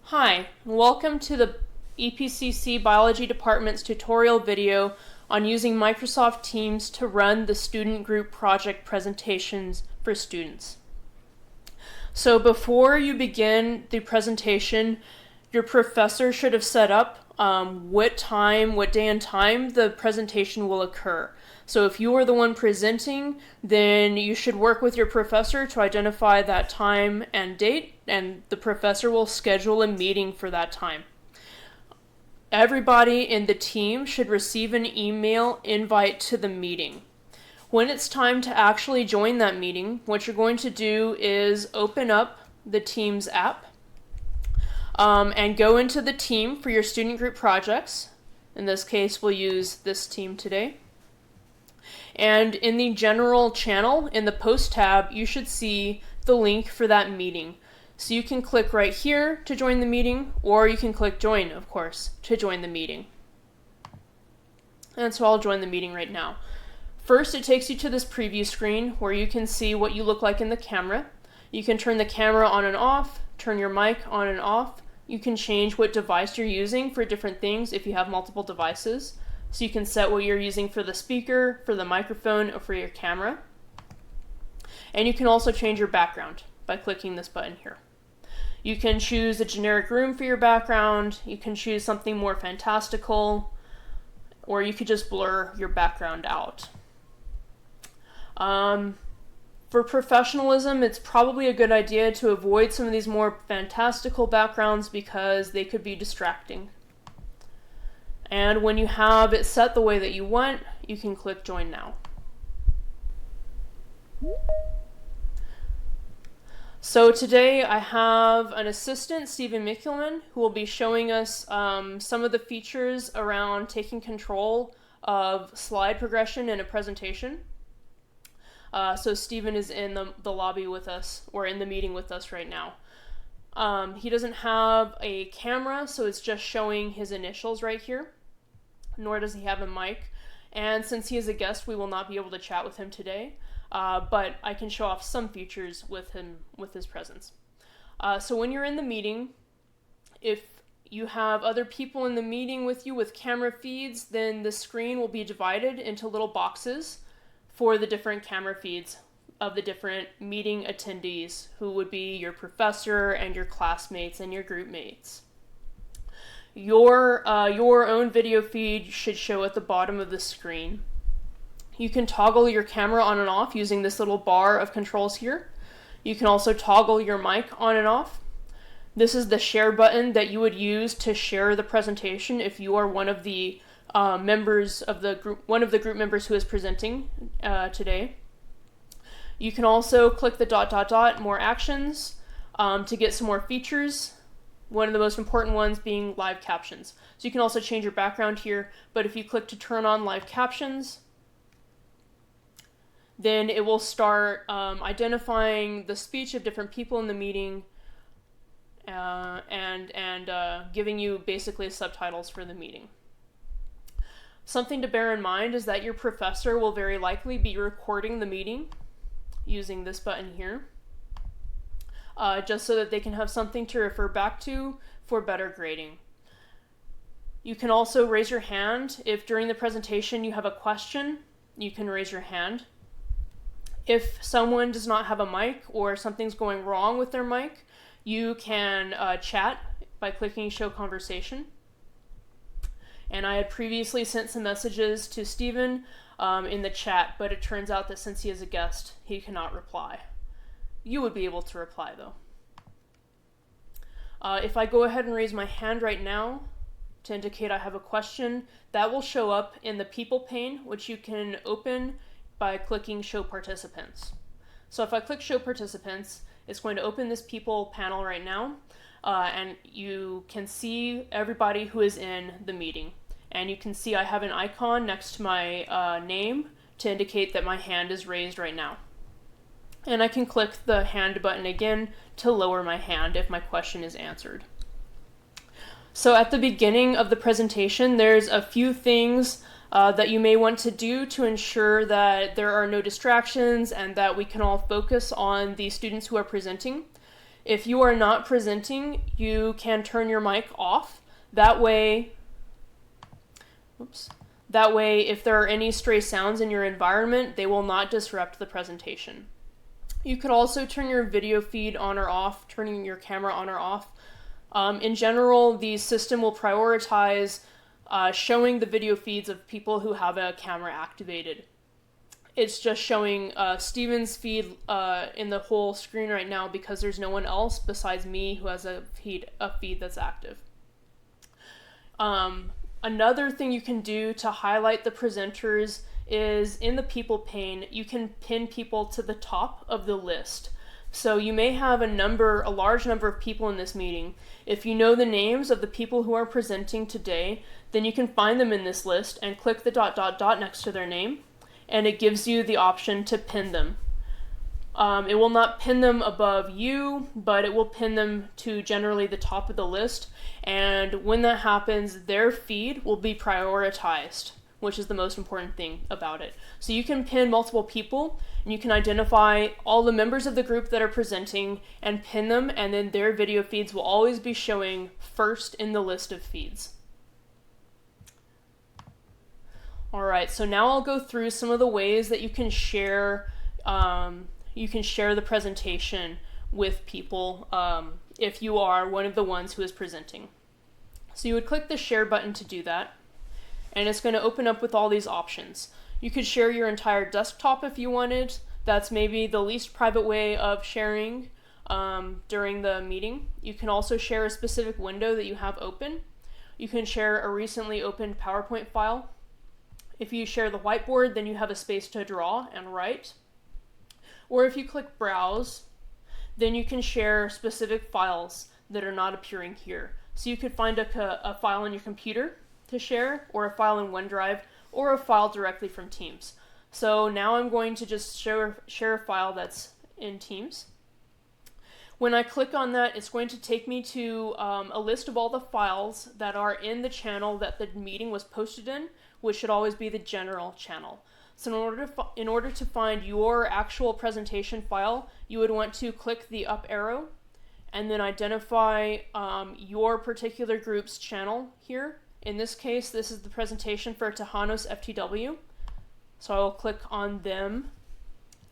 Hi, and welcome to the EPCC Biology Department's tutorial video on using Microsoft Teams to run the student group project presentations for students. So before you begin the presentation, your professor should have set up what day and time the presentation will occur. So if you are the one presenting, then you should work with your professor to identify that time and date, and the professor will schedule a meeting for that time. Everybody in the team should receive an email invite to the meeting. When it's time to actually join that meeting, what you're going to do is open up the Teams app and go into the team for your student group projects. In this case, we'll use this team today. And in the general channel, in the post tab, you should see the link for that meeting. So you can click right here to join the meeting, or you can click join, of course, to join the meeting. And so I'll join the meeting right now. First, it takes you to this preview screen where you can see what you look like in the camera. You can turn the camera on and off, turn your mic on and off. You can change what device you're using for different things if you have multiple devices. So you can set what you're using for the speaker, for the microphone, or for your camera. And you can also change your background by clicking this button here. You can choose a generic room for your background. You can choose something more fantastical, or you could just blur your background out. For professionalism, it's probably a good idea to avoid some of these more fantastical backgrounds because they could be distracting. And when you have it set the way that you want, you can click Join Now. So today I have an assistant, Stephen Mickelman, who will be showing us some of the features around taking control of slide progression in a presentation. So Stephen is in the lobby with us, or in the meeting with us right now. He doesn't have a camera, so it's just showing his initials right here, nor does he have a mic. And since he is a guest, we will not be able to chat with him today, but I can show off some features with his presence. So when you're in the meeting, if you have other people in the meeting with you with camera feeds, then the screen will be divided into little boxes for the different camera feeds of the different meeting attendees, who would be your professor and your classmates and your group mates. Your own video feed should show at the bottom of the screen. You can toggle your camera on and off using this little bar of controls here. You can also toggle your mic on and off. This is the share button that you would use to share the presentation if you are one of the members of the group, one of the group members who is presenting today. You can also click the ... more actions to get some more features. One of the most important ones being live captions. So you can also change your background here, but if you click to turn on live captions, then it will start identifying the speech of different people in the meeting and giving you basically subtitles for the meeting. Something to bear in mind is that your professor will very likely be recording the meeting using this button here, just so that they can have something to refer back to for better grading. You can also raise your hand. If during the presentation you have a question, you can raise your hand. If someone does not have a mic or something's going wrong with their mic, you can chat by clicking Show Conversation. And I had previously sent some messages to Stephen in the chat, but it turns out that since he is a guest, he cannot reply. You would be able to reply, though. If I go ahead and raise my hand right now to indicate I have a question, that will show up in the People pane, which you can open by clicking Show Participants. So if I click Show Participants, it's going to open this People panel right now, and you can see everybody who is in the meeting. And you can see I have an icon next to my name to indicate that my hand is raised right now. And I can click the hand button again to lower my hand if my question is answered. So at the beginning of the presentation, there's a few things that you may want to do to ensure that there are no distractions and that we can all focus on the students who are presenting. If you are not presenting, you can turn your mic off. That way, if there are any stray sounds in your environment, they will not disrupt the presentation. You could also turn your video feed on or off, turning your camera on or off. In general, the system will prioritize showing the video feeds of people who have a camera activated. It's just showing Steven's feed in the whole screen right now because there's no one else besides me who has a feed that's active. Another thing you can do to highlight the presenters is in the people pane, you can pin people to the top of the list. So you may have a large number of people in this meeting. If you know the names of the people who are presenting today, then you can find them in this list and click the ... next to their name, and it gives you the option to pin them. It will not pin them above you, but it will pin them to generally the top of the list, and when that happens, their feed will be prioritized, which is the most important thing about it. So you can pin multiple people, and you can identify all the members of the group that are presenting and pin them, and then their video feeds will always be showing first in the list of feeds. Alright, so now I'll go through some of the ways that you can share the presentation with people if you are one of the ones who is presenting. So you would click the share button to do that, and it's going to open up with all these options. You could share your entire desktop if you wanted. That's maybe the least private way of sharing during the meeting. You can also share a specific window that you have open. You can share a recently opened PowerPoint file. If you share the whiteboard, then you have a space to draw and write. Or if you click Browse, then you can share specific files that are not appearing here. So you could find a file on your computer to share, or a file in OneDrive, or a file directly from Teams. So now I'm going to just share a file that's in Teams. When I click on that, it's going to take me to a list of all the files that are in the channel that the meeting was posted in, which should always be the general channel. So in order to find your actual presentation file, you would want to click the up arrow and then identify your particular group's channel here. In this case, this is the presentation for Tejanos FTW. So I will click on them.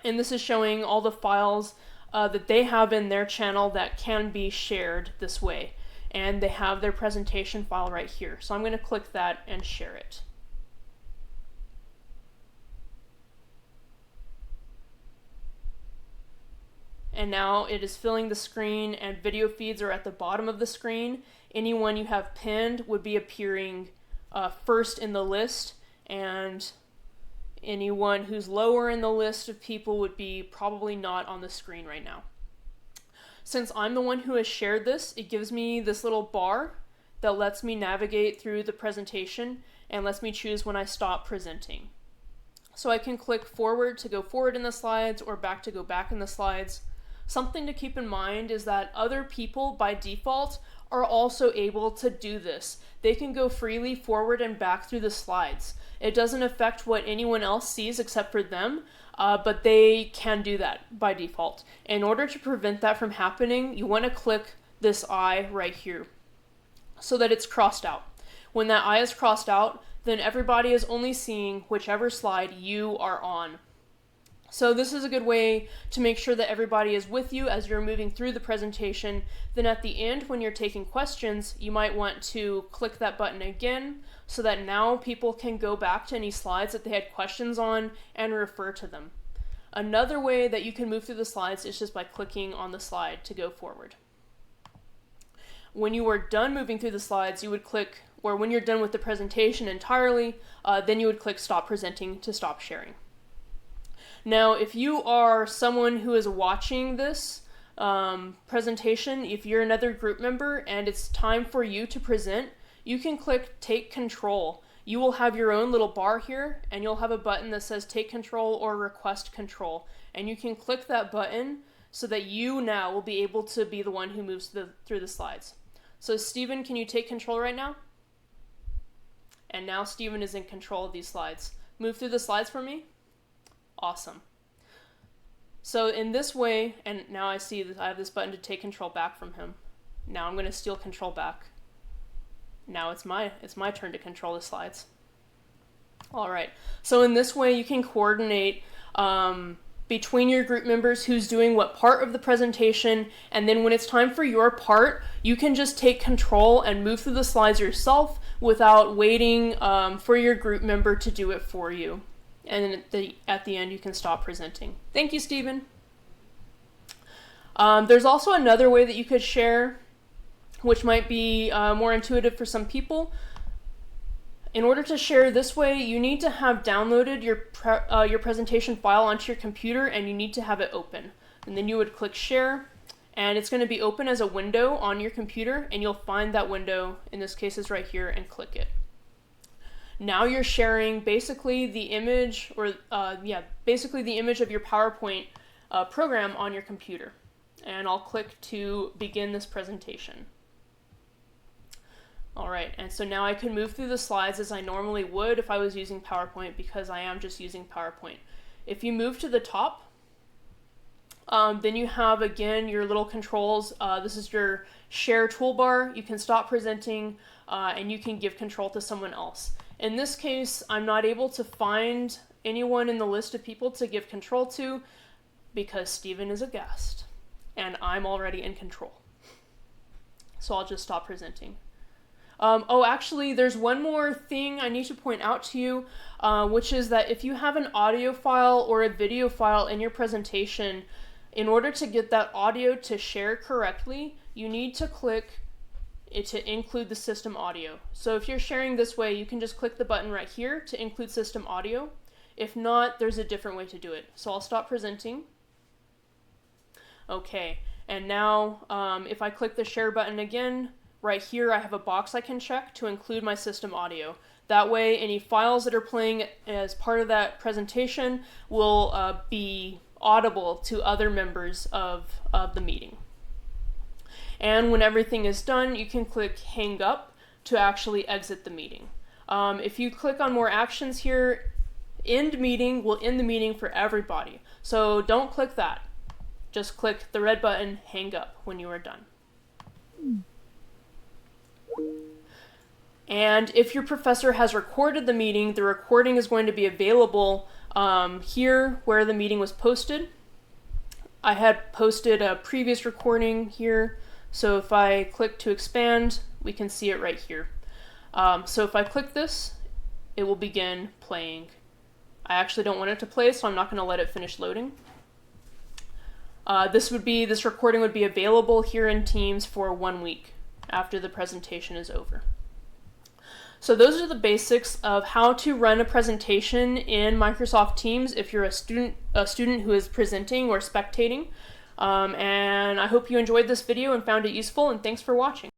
And this is showing all the files that they have in their channel that can be shared this way. And they have their presentation file right here. So I'm going to click that and share it. And now it is filling the screen, and video feeds are at the bottom of the screen. Anyone you have pinned would be appearing first in the list, and anyone who's lower in the list of people would be probably not on the screen right now. Since I'm the one who has shared this, it gives me this little bar that lets me navigate through the presentation and lets me choose when I stop presenting. So I can click forward to go forward in the slides, or back to go back in the slides. Something to keep in mind is that other people by default are also able to do this. They can go freely forward and back through the slides. It doesn't affect what anyone else sees except for them, but they can do that by default. In order to prevent that from happening, you want to click this eye right here so that it's crossed out. When that eye is crossed out, then everybody is only seeing whichever slide you are on. So this is a good way to make sure that everybody is with you as you're moving through the presentation. Then at the end, when you're taking questions, you might want to click that button again so that now people can go back to any slides that they had questions on and refer to them. Another way that you can move through the slides is just by clicking on the slide to go forward. When you are done moving through the slides, you would click, or when you're done with the presentation entirely, then you would click Stop Presenting to stop sharing. Now, if you are someone who is watching this presentation, if you're another group member and it's time for you to present, you can click Take Control. You will have your own little bar here, and you'll have a button that says Take Control or Request Control. And you can click that button so that you now will be able to be the one who moves through the slides. So Stephen, can you take control right now? And now Stephen is in control of these slides. Move through the slides for me. Awesome. So in this way, and now I see that I have this button to take control back from him. Now I'm going to steal control back. Now it's my turn to control the slides. All right, so in this way you can coordinate between your group members who's doing what part of the presentation, and then when it's time for your part, you can just take control and move through the slides yourself without waiting for your group member to do it for you. And then at the end you can stop presenting. Thank you, Stephen. There's also another way that you could share, which might be more intuitive for some people. In order to share this way, you need to have downloaded your presentation file onto your computer, and you need to have it open. And then you would click share, and it's going to be open as a window on your computer, and you'll find that window, in this case is right here, and click it. Now you're sharing basically the image, basically the image of your PowerPoint program on your computer. And I'll click to begin this presentation. All right, and so now I can move through the slides as I normally would if I was using PowerPoint, because I am just using PowerPoint. If you move to the top, then you have, again, your little controls. This is your share toolbar. You can stop presenting, and you can give control to someone else. In this case, I'm not able to find anyone in the list of people to give control to because Stephen is a guest, and I'm already in control. So I'll just stop presenting. Actually, there's one more thing I need to point out to you, which is that if you have an audio file or a video file in your presentation, in order to get that audio to share correctly, you need to click it to include the system audio. So if you're sharing this way, you can just click the button right here to include system audio. If not, there's a different way to do it. So I'll stop presenting. Okay, and now if I click the share button again, right here I have a box I can check to include my system audio. That way any files that are playing as part of that presentation will be audible to other members of the meeting. And when everything is done, you can click hang up to actually exit the meeting. If you click on more actions here, end meeting will end the meeting for everybody. So don't click that. Just click the red button, hang up, when you are done. And if your professor has recorded the meeting, the recording is going to be available here where the meeting was posted. I had posted a previous recording here, so if I click to expand, we can see it right here. So if I click this, it will begin playing. I actually don't want it to play, so I'm not going to let it finish loading. This recording would be available here in Teams for 1 week after the presentation is over. So those are the basics of how to run a presentation in Microsoft Teams if you're a student who is presenting or spectating. And I hope you enjoyed this video and found it useful, and thanks for watching.